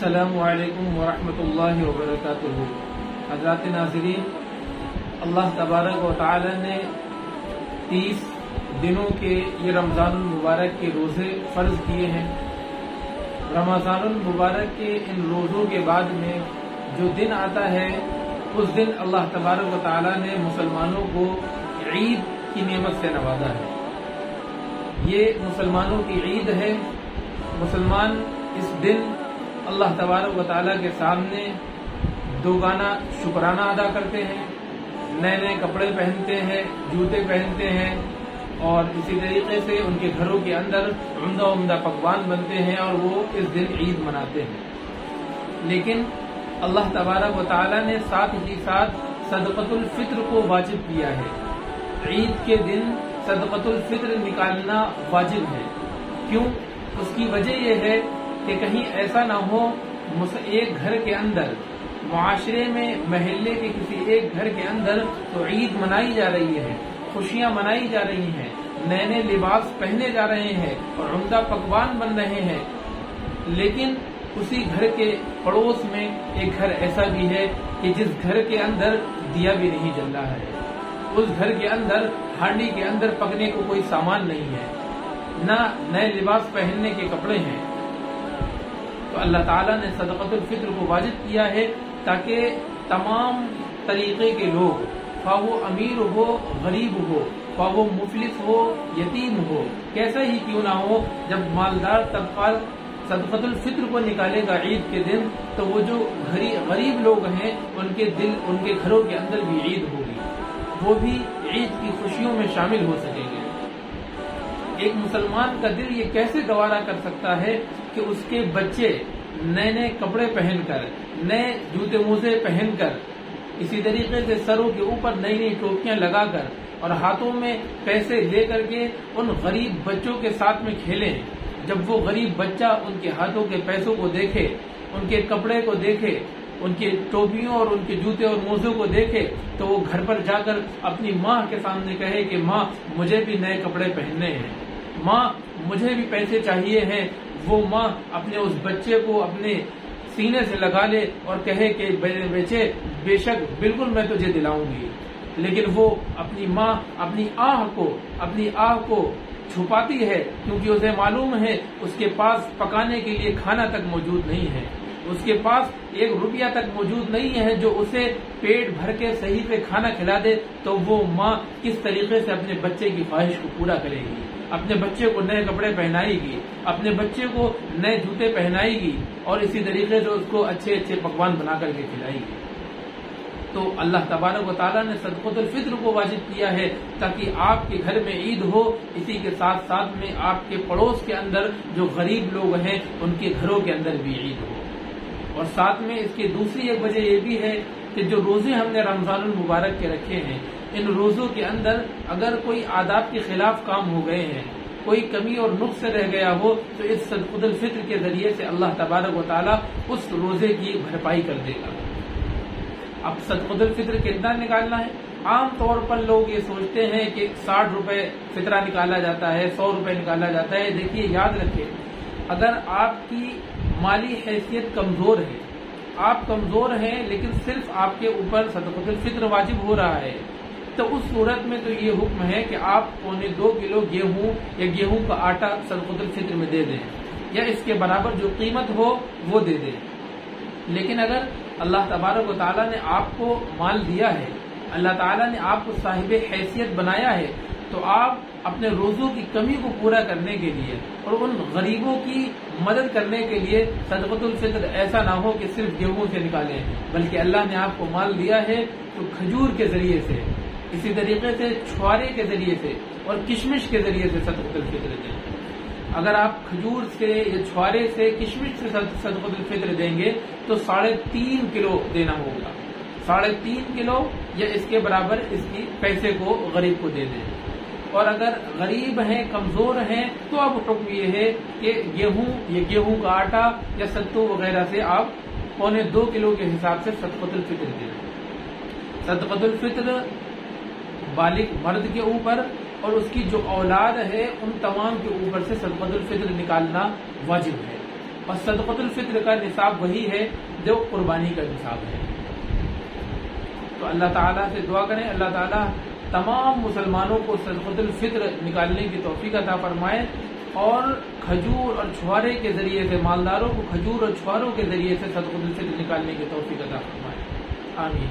السلام علیکم ورحمۃ اللہ وبرکاتہ۔ حضرات ناظرین، اللہ تبارک و تعالی نے 30 دنوں کے یہ رمضان المبارک کے روزے فرض کیے ہیں۔ رمضان المبارک کے ان روزوں کے بعد میں جو دن آتا ہے اس دن اللہ تبارک و تعالی نے مسلمانوں کو عید کی نعمت سے نوازا ہے۔ یہ مسلمانوں کی عید ہے۔ مسلمان اس دن اللہ تبارک و تعالیٰ کے سامنے دوگانا شکرانہ ادا کرتے ہیں، نئے نئے کپڑے پہنتے ہیں، جوتے پہنتے ہیں، اور اسی طریقے سے ان کے گھروں کے اندر عمدہ عمدہ پکوان بنتے ہیں اور وہ اس دن عید مناتے ہیں۔ لیکن اللہ تبارک و تعالیٰ نے ساتھ ہی ساتھ صدقۃ الفطر کو واجب کیا ہے۔ عید کے دن صدقۃ الفطر نکالنا واجب ہے۔ کیوں؟ اس کی وجہ یہ ہے کہ کہیں ایسا نہ ہو ایک گھر کے اندر، معاشرے میں، محلے کے کسی ایک گھر کے اندر تو عید منائی جا رہی ہے، خوشیاں منائی جا رہی ہیں، نئے نئے لباس پہنے جا رہے ہیں اور عمدہ پکوان بن رہے ہیں، لیکن اسی گھر کے پڑوس میں ایک گھر ایسا بھی ہے کہ جس گھر کے اندر دیا بھی نہیں جل رہا ہے، اس گھر کے اندر ہانڈی کے اندر پکنے کو کوئی سامان نہیں ہے، نہ نئے لباس پہننے کے کپڑے ہیں۔ تو اللہ تعالیٰ نے صدقۃ الفطر کو واجب کیا ہے تاکہ تمام طریقے کے لوگ، خواہ وہ امیر ہو، غریب ہو، خواہ وہ مفلس ہو، یتیم ہو، کیسا ہی کیوں نہ ہو، جب مالدار طبقہ صدقۃ الفطر کو نکالے گا عید کے دن تو وہ جو غریب لوگ ہیں ان کے گھروں کے اندر بھی عید ہوگی، وہ بھی عید کی خوشیوں میں شامل ہو سکیں گے۔ ایک مسلمان کا دل یہ کیسے گوارا کر سکتا ہے کہ اس کے بچے نئے نئے کپڑے پہن کر، نئے جوتے موزے پہن کر، اسی طریقے سے سروں کے اوپر نئی نئی ٹوپیاں لگا کر اور ہاتھوں میں پیسے لے کر کے ان غریب بچوں کے ساتھ میں کھیلیں۔ جب وہ غریب بچہ ان کے ہاتھوں کے پیسوں کو دیکھے، ان کے کپڑے کو دیکھے، ان کی ٹوپیوں اور ان کے جوتے اور موزوں کو دیکھے تو وہ گھر پر جا کر اپنی ماں کے سامنے کہے کہ ماں مجھے بھی نئے کپڑے پہننے ہیں، ماں مجھے بھی پیسے چاہیے ہیں۔ وہ ماں اپنے اس بچے کو اپنے سینے سے لگا لے اور کہے کہ بیچے بے شک بالکل میں تجھے دلاؤں گی، لیکن وہ اپنی ماں اپنی آہ کو چھپاتی ہے کیونکہ اسے معلوم ہے اس کے پاس پکانے کے لیے کھانا تک موجود نہیں ہے، اس کے پاس 1 روپیہ تک موجود نہیں ہے جو اسے پیٹ بھر کے صحیح سے کھانا کھلا دے۔ تو وہ ماں کس طریقے سے اپنے بچے کی خواہش کو پورا کرے گی، اپنے بچے کو نئے کپڑے پہنائے گی، اپنے بچے کو نئے جوتے پہنائے گی اور اسی طریقے سے اس کو اچھے اچھے پکوان بنا کر کے کھلائے گی۔ تو اللہ تبارک و تعالیٰ نے صدقۃ الفطر کو واجب کیا ہے تاکہ آپ کے گھر میں عید ہو، اسی کے ساتھ ساتھ میں آپ کے پڑوس کے اندر جو غریب لوگ ہیں ان کے گھروں کے اندر بھی عید ہو۔ اور ساتھ میں اس کی دوسری ایک وجہ یہ بھی ہے کہ جو روزے ہم نے رمضان المبارک کے رکھے ہیں، ان روزوں کے اندر اگر کوئی آداب کے خلاف کام ہو گئے ہیں، کوئی کمی اور نقص رہ گیا ہو تو اس صدقۃ الفطر کے ذریعے سے اللہ تبارک و تعالیٰ اس روزے کی بھرپائی کر دے گا۔ اب صدقۃ الفطر کتنا نکالنا ہے؟ عام طور پر لوگ یہ سوچتے ہیں کہ 60 روپے فطرہ نکالا جاتا ہے، 100 روپے نکالا جاتا ہے۔ دیکھیے، یاد رکھیں، اگر آپ کی مالی حیثیت کمزور ہے، آپ کمزور ہیں لیکن صرف آپ کے اوپر صدقۃ الفطر واجب ہو رہا ہے، تو اس صورت میں تو یہ حکم ہے کہ آپ 1.25 کلو گیہوں یا گیہوں کا آٹا صدقۃ الفطر میں دے دیں یا اس کے برابر جو قیمت ہو وہ دے دیں۔ لیکن اگر اللہ تبارک و تعالیٰ نے آپ کو مال دیا ہے، اللہ تعالیٰ نے آپ کو صاحب حیثیت بنایا ہے، تو آپ اپنے روزوں کی کمی کو پورا کرنے کے لیے اور ان غریبوں کی مدد کرنے کے لیے صدقۃ الفطر ایسا نہ ہو کہ صرف گیہوں سے نکالیں، بلکہ اللہ نے آپ کو مال دیا ہے تو کھجور کے ذریعے سے، اسی طریقے سے چھوارے کے ذریعے سے اور کشمش کے ذریعے سے صدقۃ الفطر دیں۔ اگر آپ کھجور سے یا چھوارے سے، کشمش سے صدقۃ الفطر دیں گے تو 3.5 کلو دینا ہوگا، 3.5 کلو یا اس کے برابر اس کی پیسے کو غریب کو دے دیں۔ اور اگر غریب ہیں، کمزور ہیں، تو اب حکم یہ ہے کہ گیہوں یا گیہوں کا آٹا یا ستو وغیرہ سے آپ 2.25 کلو کے حساب سے صدقۃ الفطر دیں۔ صدقۃ الفطر بالغ مرد کے اوپر اور اس کی جو اولاد ہے ان تمام کے اوپر سے صدقۃ الفطر نکالنا واجب ہے۔ اور صدقۃ الفطر کا نصاب وہی ہے جو قربانی کا نصاب ہے۔ تو اللہ تعالیٰ سے دعا کریں اللہ تعالیٰ تمام مسلمانوں کو صدقۃ الفطر نکالنے کی توفیق عطا فرمائے، اور کھجور اور چھوارے کے ذریعے سے مالداروں کو کھجور اور چھواروں کے ذریعے سے صدقۃ الفطر نکالنے کی توفیق عطا فرمائے، آمین۔